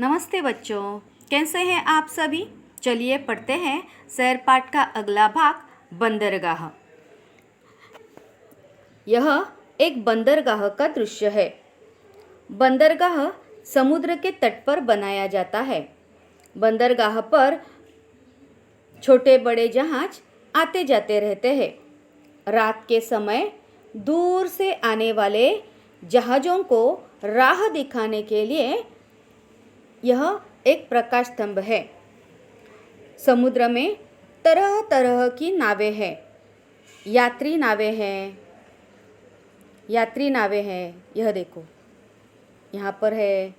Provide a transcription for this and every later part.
नमस्ते बच्चों, कैसे हैं आप सभी। चलिए पढ़ते हैं सैर पाठ का अगला भाग बंदरगाह। यह एक बंदरगाह का दृश्य है। बंदरगाह समुद्र के तट पर बनाया जाता है। बंदरगाह पर छोटे बड़े जहाज आते जाते रहते हैं। रात के समय दूर से आने वाले जहाज़ों को राह दिखाने के लिए यह एक प्रकाश स्तंभ है। समुद्र में तरह तरह की नावें हैं। यात्री नावें हैं। यह देखो, यहाँ पर है,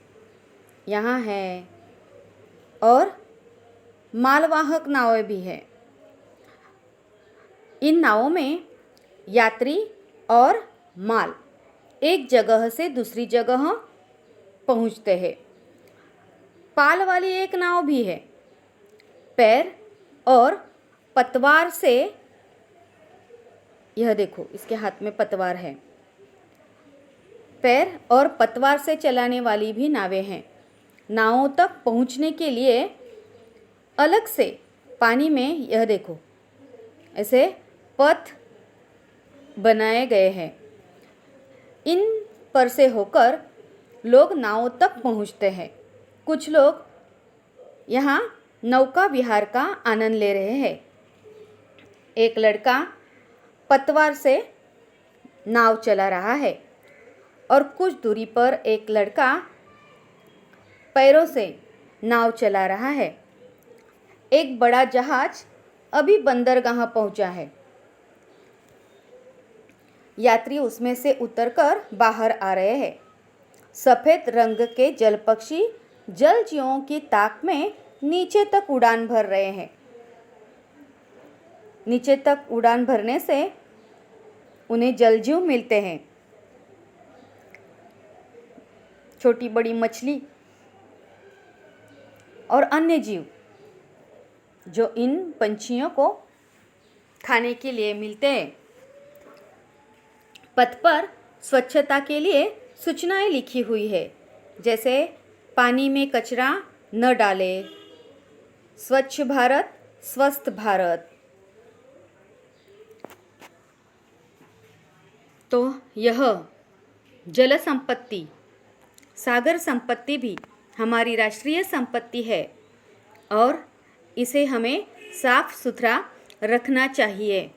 यहाँ है, और मालवाहक नावें भी हैं। इन नावों में यात्री और माल एक जगह से दूसरी जगह पहुँचते हैं। पाल वाली एक नाव भी है। पैर और पतवार से, यह देखो, इसके हाथ में पतवार है। पैर और पतवार से चलाने वाली भी नावें हैं। नावों तक पहुंचने के लिए अलग से पानी में, यह देखो, ऐसे पथ बनाए गए हैं। इन पर से होकर लोग नावों तक पहुंचते हैं। कुछ लोग यहाँ नौका विहार का आनंद ले रहे हैं। एक लड़का पतवार से नाव चला रहा है और कुछ दूरी पर एक लड़का पैरों से नाव चला रहा है। एक बड़ा जहाज अभी बंदरगाह पहुंचा है। यात्री उसमें से उतरकर बाहर आ रहे हैं। सफ़ेद रंग के जल पक्षी जलजीवों की ताक में नीचे तक उड़ान भर रहे हैं। नीचे तक उड़ान भरने से उन्हें जलजीव मिलते हैं। छोटी बड़ी मछली और अन्य जीव जो इन पंछियों को खाने के लिए मिलते हैं। पथ पर स्वच्छता के लिए सूचनाएं लिखी हुई है, जैसे पानी में कचरा न डालें, स्वच्छ भारत स्वस्थ भारत। तो यह जल संपत्ति, सागर संपत्ति भी हमारी राष्ट्रीय संपत्ति है और इसे हमें साफ सुथरा रखना चाहिए।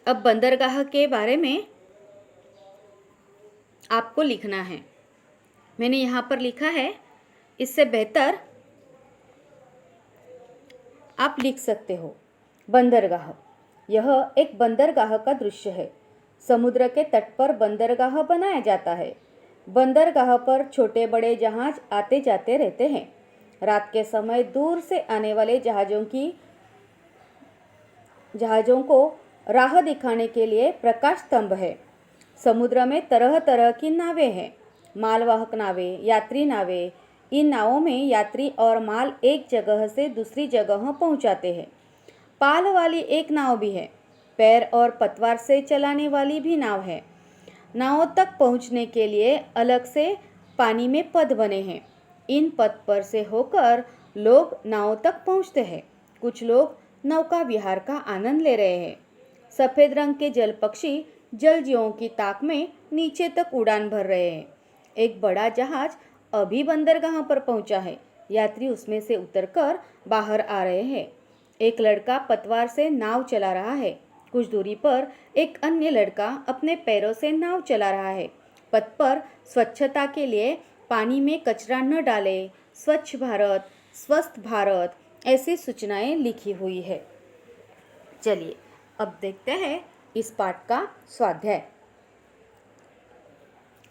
अब बंदरगाह के बारे में आपको लिखना है। मैंने यहाँ पर लिखा है, इससे बेहतर आप लिख सकते हो। बंदरगाह, यह एक बंदरगाह का दृश्य है। समुद्र के तट पर बंदरगाह बनाया जाता है। बंदरगाह पर छोटे बड़े जहाज आते जाते रहते हैं। रात के समय दूर से आने वाले जहाज़ों को राह दिखाने के लिए प्रकाश स्तंभ है। समुद्र में तरह तरह की नावें हैं। मालवाहक नावें, यात्री नावें। इन नावों में यात्री और माल एक जगह से दूसरी जगह पहुंचाते हैं। पाल वाली एक नाव भी है। पैर और पतवार से चलाने वाली भी नाव है। नावों तक पहुंचने के लिए अलग से पानी में पथ बने हैं। इन पथ पर से होकर लोग नावों तक पहुंचते हैं। कुछ लोग नौका विहार का आनंद ले रहे हैं। सफ़ेद रंग के जल पक्षी जलजीवों की ताक में नीचे तक उड़ान भर रहे हैं। एक बड़ा जहाज अभी बंदरगाह पर पहुंचा है। यात्री उसमें से उतरकर बाहर आ रहे हैं। एक लड़का पतवार से नाव चला रहा है। कुछ दूरी पर एक अन्य लड़का अपने पैरों से नाव चला रहा है। पथ पर स्वच्छता के लिए पानी में कचरा न डालें, स्वच्छ भारत स्वस्थ भारत, ऐसी सूचनाएं लिखी हुई है। चलिए अब देखते हैं इस पाठ का स्वाध्याय।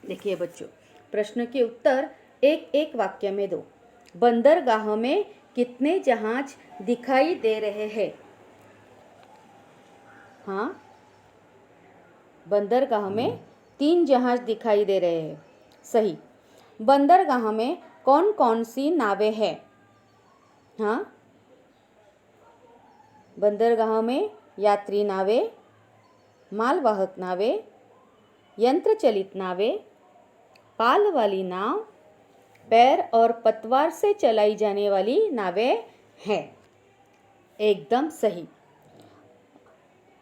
देखिए बच्चों, प्रश्न के उत्तर एक एक वाक्य में दो। बंदरगाह में कितने जहाज दिखाई दे रहे हैं? हाँ, बंदरगाह में 3 जहाज दिखाई दे रहे हैं। सही। बंदरगाह में कौन कौन सी नावें हैं? हाँ, बंदरगाह में यात्री नावें, मालवाहक नावें यंत्र चलित नावें, पाल वाली नाव, पैर और पतवार से चलाई जाने वाली नावें हैं। एकदम सही।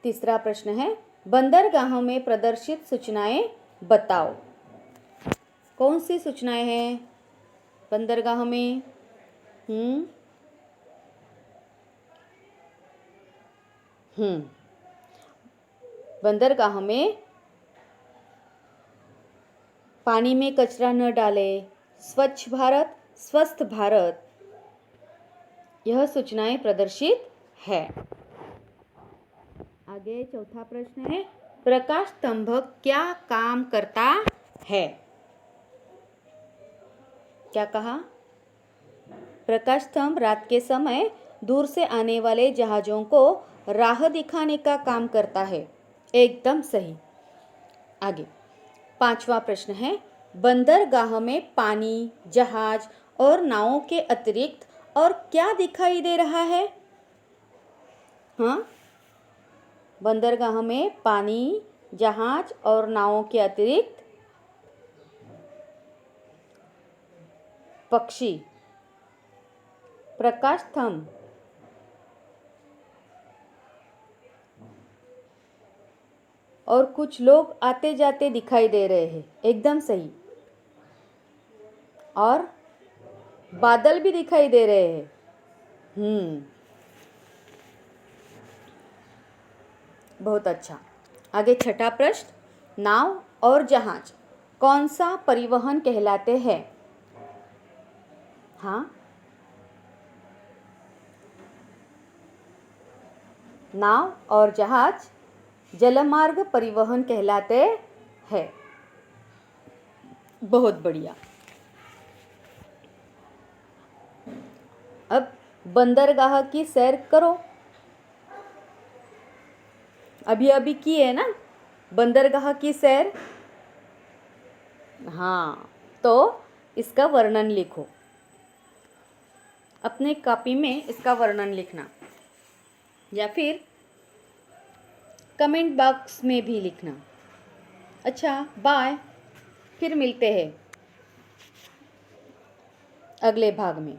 तीसरा प्रश्न है, बंदरगाहों में प्रदर्शित सूचनाएं बताओ। कौन सी सूचनाएं हैं बंदरगाहों में? बंदरगाह में पानी में कचरा न डालें, स्वच्छ भारत, स्वस्थ भारत, यह सूचनाएं प्रदर्शित है। आगे चौथा प्रश्न है, प्रकाश स्तंभ क्या काम करता है? क्या कहा? प्रकाश स्तंभ रात के समय दूर से आने वाले जहाजों को राह दिखाने का काम करता है। एकदम सही। आगे पांचवा प्रश्न है, बंदरगाह में पानी, जहाज और नावों के अतिरिक्त और क्या दिखाई दे रहा है? हाँ, बंदरगाह में पानी, जहाज और नावों के अतिरिक्त पक्षी, प्रकाश स्तंभ, और कुछ लोग आते जाते दिखाई दे रहे हैं। एकदम सही। और बादल भी दिखाई दे रहे हैं। बहुत अच्छा। आगे छठा प्रश्न, नाव और जहाज कौन सा परिवहन कहलाते हैं? हाँ, नाव और जहाज जलमार्ग परिवहन कहलाते हैं। बहुत बढ़िया। अब बंदरगाह की सैर करो। अभी अभी की है ना बंदरगाह की सैर? हाँ, तो इसका वर्णन लिखो। अपने कॉपी में इसका वर्णन लिखना या फिर कमेंट बॉक्स में भी लिखना। अच्छा, बाय। फिर मिलते हैं अगले भाग में।